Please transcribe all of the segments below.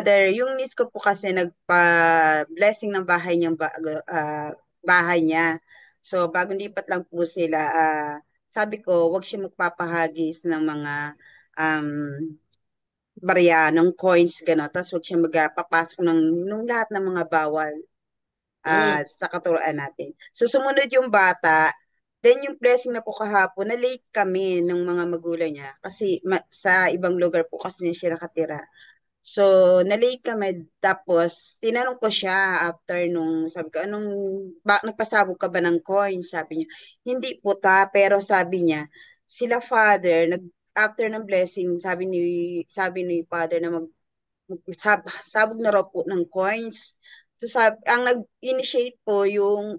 Yung niece ko po kasi nagpa-blessing ng bahay niya. So, bagong lipat lang po sila, sabi ko, wag siya magpapahagis ng mga um, barya, ng coins, gano'n. Tapos wag siya magpapasok ng lahat ng mga bawal Mm. sa katuruan natin. So, sumunod yung bata. Then, yung blessing na po kahapon, na late kami ng mga magulang niya. Kasi sa ibang lugar po kasi niya siya nakatira. So, na-late kami. Tapos, tinanong ko siya after sabi ko, nagpasabog ka ba ng coins? Sabi niya, hindi po pero sabi niya, sila father, after ng blessing, sabi ni father na sabog na raw po ng coins. So, ang nag-initiate po yung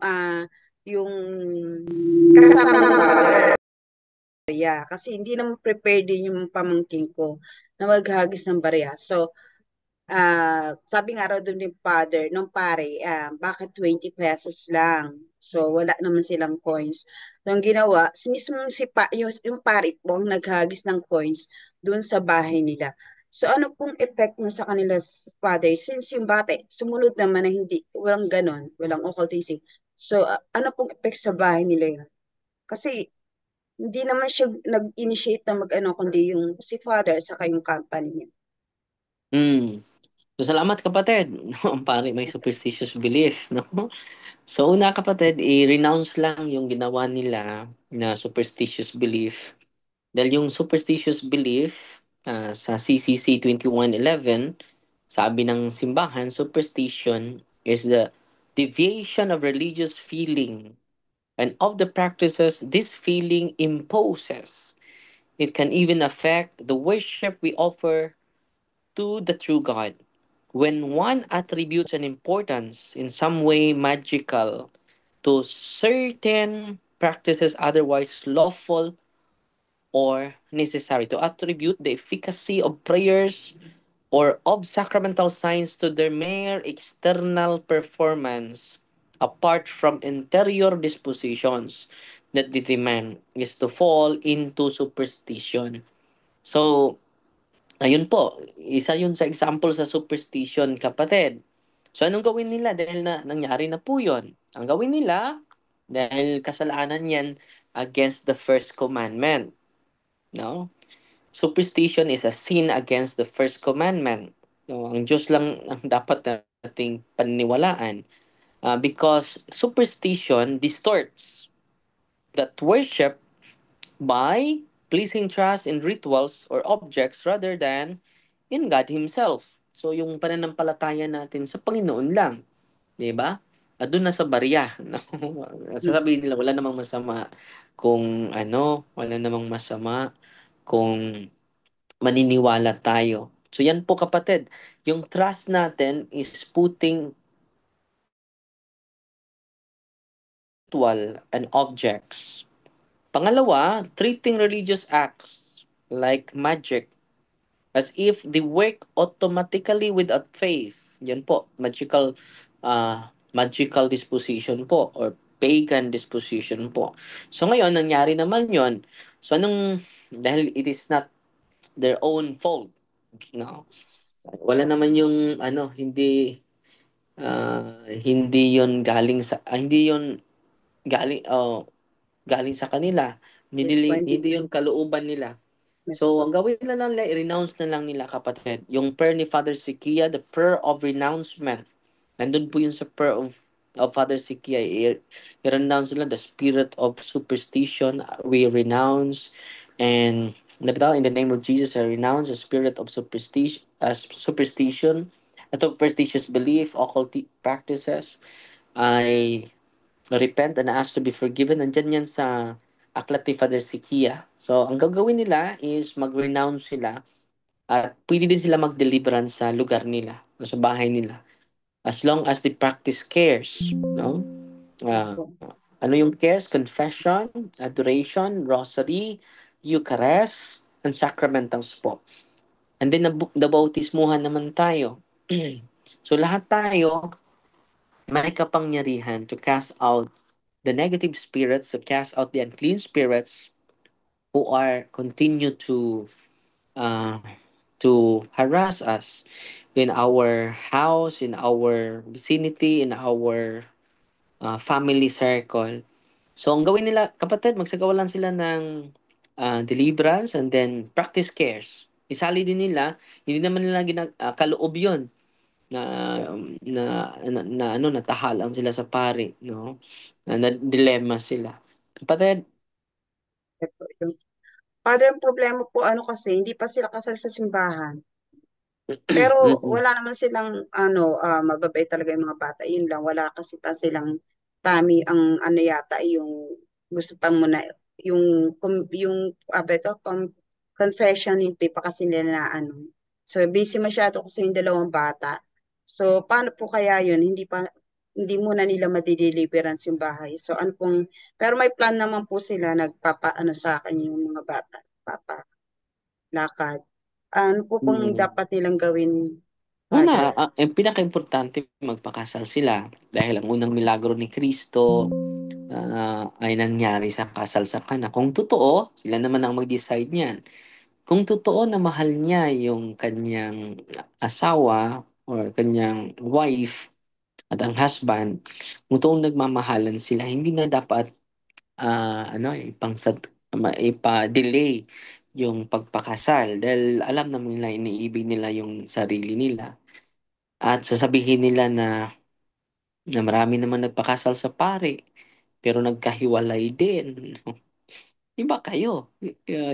kasama ng father. Yeah, kasi hindi naman prepared din yung pamangking ko na maghagis ng barya. So, sabi nga raw doon yung father, nung pare, bakit 20 pesos lang? So, wala naman silang coins. So, ang ginawa, mismong yung pare po ang naghagis ng coins doon sa bahay nila. So, ano pong effect mo sa kanila, father? Since yung bate, sumunod naman na hindi, walang ganon, walang occultism. So, ano pong effect sa bahay nila yun? Kasi, hindi naman siya nag-initiate na mag-ano, kundi yung si father, saka yung company niya. Mm. So, salamat kapatid. Ang pare may superstitious belief, no? So, una kapatid, i-renounce lang yung ginawa nila na superstitious belief. Dahil yung superstitious belief sa CCC 2111, sabi ng simbahan, superstition is the deviation of religious feeling and of the practices this feeling imposes. It can even affect the worship we offer to the true God. When one attributes an importance in some way magical to certain practices otherwise lawful or necessary, to attribute the efficacy of prayers or of sacramental signs to their mere external performance apart from interior dispositions that they demand is to fall into superstition. So, ayun po, isa yun sa example sa superstition, kapatid. So, anong gawin nila dahil nangyari na po yun? Ang gawin nila, dahil kasalanan yan against the first commandment. No? Superstition is a sin against the first commandment. No, ang Diyos lang ang dapat nating paniniwalaan. Because superstition distorts that worship by placing trust in rituals or objects rather than in God Himself. So, yung pananampalataya natin sa Panginoon lang. Di ba? At doon na sa barya. Mm. Sasabihin nila, wala namang masama kung wala namang masama kung maniniwala tayo. So, yan po kapatid. Yung trust natin is putting ritual and objects. Pangalawa, treating religious acts like magic as if they work automatically without faith. Yan po, magical disposition po or pagan disposition po. So ngayon, nangyari naman yon. So dahil it is not their own fault, no? Wala naman yung, hindi yon galing hindi yon galing sa kanila. Yes po, Hindi yon kalooban nila. yes So, po. ang gawin na lang nila, i-renounce na lang nila kapatid. Yung prayer ni Father Sikia, the prayer of renouncement. Nandun po yun sa prayer of Father Sikia. I-renounce nila the spirit of superstition. We renounce and in the name of Jesus, I renounce the spirit of superstition, superstitious belief, occult practices. I repent and ask to be forgiven. Nandyan yan sa aklat ni Father Sikia. So, ang gagawin nila is mag-renounce sila at pwede din sila mag-deliverance sa lugar nila, sa bahay nila. As long as they practice cares, no? Ah, Opo. ano yung cares? Confession, adoration, rosary, Eucharist, and sacramentals po. And then, nabautismuhan naman tayo. So, lahat tayo may kapangyarihan to cast out the negative spirits, to cast out the unclean spirits who are continue to uh, to harass us in our house, in our vicinity, in our family circle. So, ang gawin nila, kapatid, magsagawa lang sila ng deliverance and then practice cares. Isali din nila, hindi naman nila kaloob yun na, ano, natahalang sila sa pari, no? Na dilemma sila. Kapatid, Ito, yung, Father, ang problema po ano kasi, hindi pa sila kasal sa simbahan. Pero mm-mm, wala naman silang mababait talaga yung mga bata. Yun lang, wala kasi pa silang tami ang ano yata yung gusto pang muna yung beto, confession hindi pa kasi nila na ano. So busy masyado kasi yung dalawang bata. So paano po kaya yun? Hindi muna nila madideliverance yung bahay. So ano pong pero may plan naman po sila nagpapa ano sa akin yung mga bata. Papa lakad. Ano po pong mm. dapat nilang gawin, Una, Father? ang pinaka-importante, magpakasal sila. Dahil ang unang milagro ni Kristo ay nangyari sa kasal sa Kana. Kung totoo, sila naman ang mag-decide niyan. Kung totoo na mahal niya yung kanyang asawa or kanyang wife at ang husband, kung totoong nagmamahalan sila, hindi na dapat ano, ipa-delay yung pagpakasal dahil alam naman nila iniibig nila yung sarili nila at sasabihin nila na marami naman nagpakasal sa pari pero nagkahiwalay din. Iba kayo.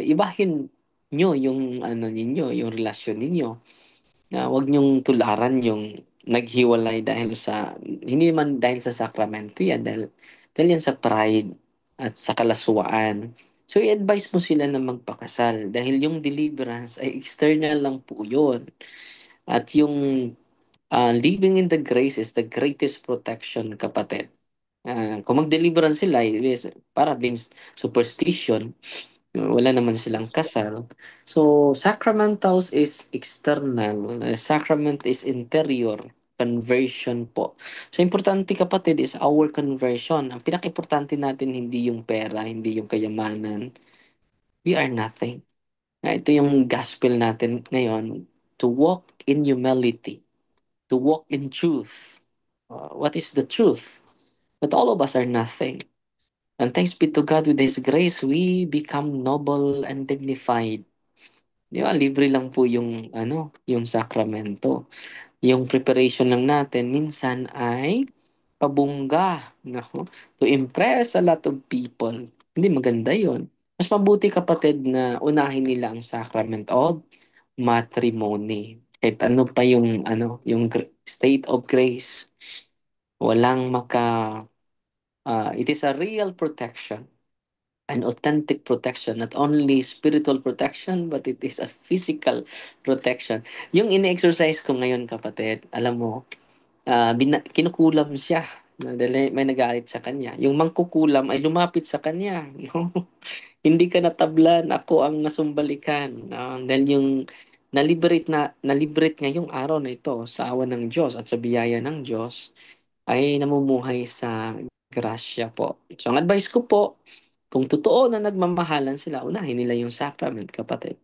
Ibahin nyo yung ano ninyo, yung relasyon ninyo. Na wag nyong tularan yung naghiwalay dahil sa hindi man dahil sa sakramento yan dahil yan sa pride at sa kalaswaan. So i-advise mo sila na magpakasal dahil yung deliverance ay external lang po yun. At yung living in the grace is the greatest protection, kapatid. Kung mag-deliverance sila, it is para din superstition. Wala naman silang Yes po. kasal. So, sacramentals is external. Sacrament is interior. Conversion po. So, importante, kapatid, is our conversion. Ang pinaka-importante natin, hindi yung pera, hindi yung kayamanan. We are nothing. Ito yung gospel natin ngayon. To walk in humility. To walk in truth. What is the truth? That all of us are nothing. And thanks be to God with His grace, we become noble and dignified. Di ba? Libre lang po yung, ano, yung sakramento. Yung preparation lang natin, minsan ay pabungga, no? To impress a lot of people. Hindi maganda yon. Mas mabuti, kapatid, na unahin nila ang sacrament of matrimony. Kahit ano pa yung, ano, yung state of grace. Walang it is a real protection, an authentic protection, not only spiritual protection, but it is a physical protection. Yung ine-exercise ko ngayon, kapatid, alam mo, kinukulam siya. Dahil may nagalit sa kanya. Yung mangkukulam ay lumapit sa kanya. No? Hindi ka natablan, ako ang nasumbalikan. Dahil yung naliberate ngayong araw na ito sa awa ng Diyos at sa biyaya ng Diyos ay namumuhay sa grasya po. So, ang advice ko po, kung totoo na nagmamahalan sila, unahin nila yung sacrament, kapatid.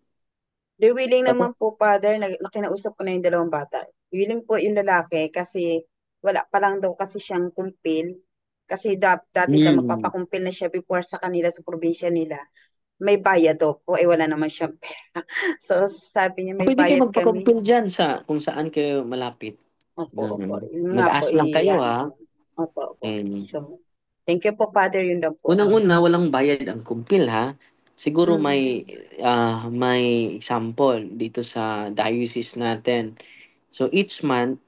They're willing Tapos, naman po, Father, na kinausap ko na yung dalawang bata. Willing po yung lalaki kasi wala pa lang daw kasi siyang kumpil. Kasi dati daw mm, magpapakumpil na siya before sa kanila sa probinsya nila. May bayad daw po, eh wala naman siyang pera. So sabi niya may pwede kayo bayad kami. magpakumpil dyan sa kung saan kayo malapit. Opo, opo. Yun nga po, Mag-ask lang kayo, ano ha? ko. Opo, opo. Mm. So, thank you po, Father. Yun lang po. Unang-una, walang bayad ang kumpil, ha? Siguro Mm. may example dito sa diocese natin. So each month,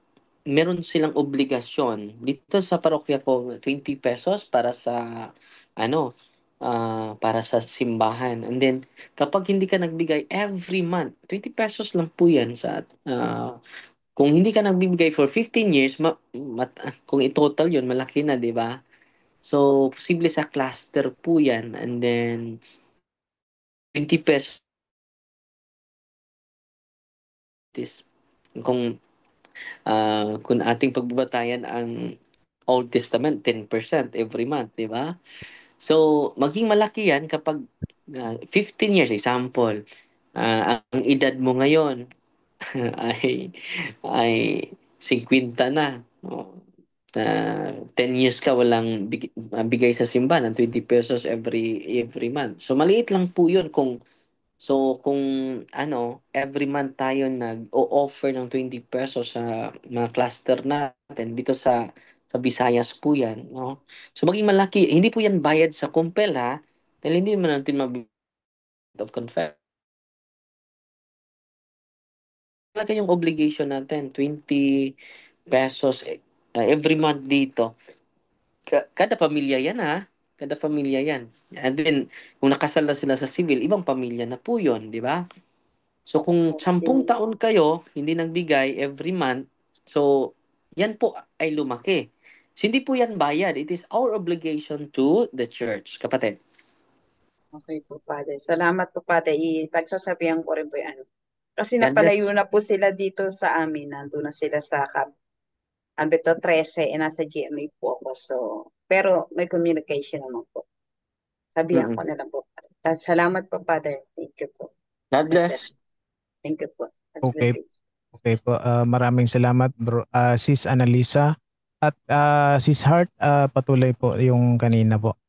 meron silang obligasyon. Dito sa parokya ko, 20 pesos para sa ano, para sa simbahan. And then kapag hindi ka nagbigay every month, 20 pesos lang po 'yan sa kung hindi ka nagbibigay for 15 years, kung i-total 'yon, malaki na, 'di ba? So, posible sa cluster po 'yan. And then 20 pesos is kung kung ating pagbabatayan ang Old Testament, 10% every month, di ba? So, maging malaki yan kapag 15 years, example, ang edad mo ngayon. ay ay 50 na. Oh. 10 years ka walang bigay sa simbahan ng 20 pesos every month. So maliit lang po 'yun kung every month tayo nag-o-offer ng 20 pesos sa mga cluster natin dito sa Visayas po 'yan, no? So maging malaki, hindi po 'yan bayad sa kumpel ha. Dahil hindi man natin of confess. Talaga yung obligation natin, 20 pesos every month dito. Kada pamilya yan ha. Kada pamilya yan. And then, kung nakasal na sila sa civil, ibang pamilya na po yun, di ba? So kung sampung Okay. taon kayo, hindi nagbigay every month, so yan po ay lumaki. So hindi po yan bayad. It is our obligation to the church, kapatid. Okay po, Father. Salamat po, Father. Pagsasabihan ko rin po yan. Kasi God napalayo bless. na po sila dito sa amin. Nandun na sila sa Alberto 13, nasa GMA po ako. So, pero may communication naman po. Sabihan ko Mm-mm. na lang po, Father. Salamat po, Father. Thank you po. God God bless. bless. Thank you po. God bless Okay, you. okay po. Maraming salamat bro, Sis Annalisa at Sis Heart, patuloy po yung kanina po.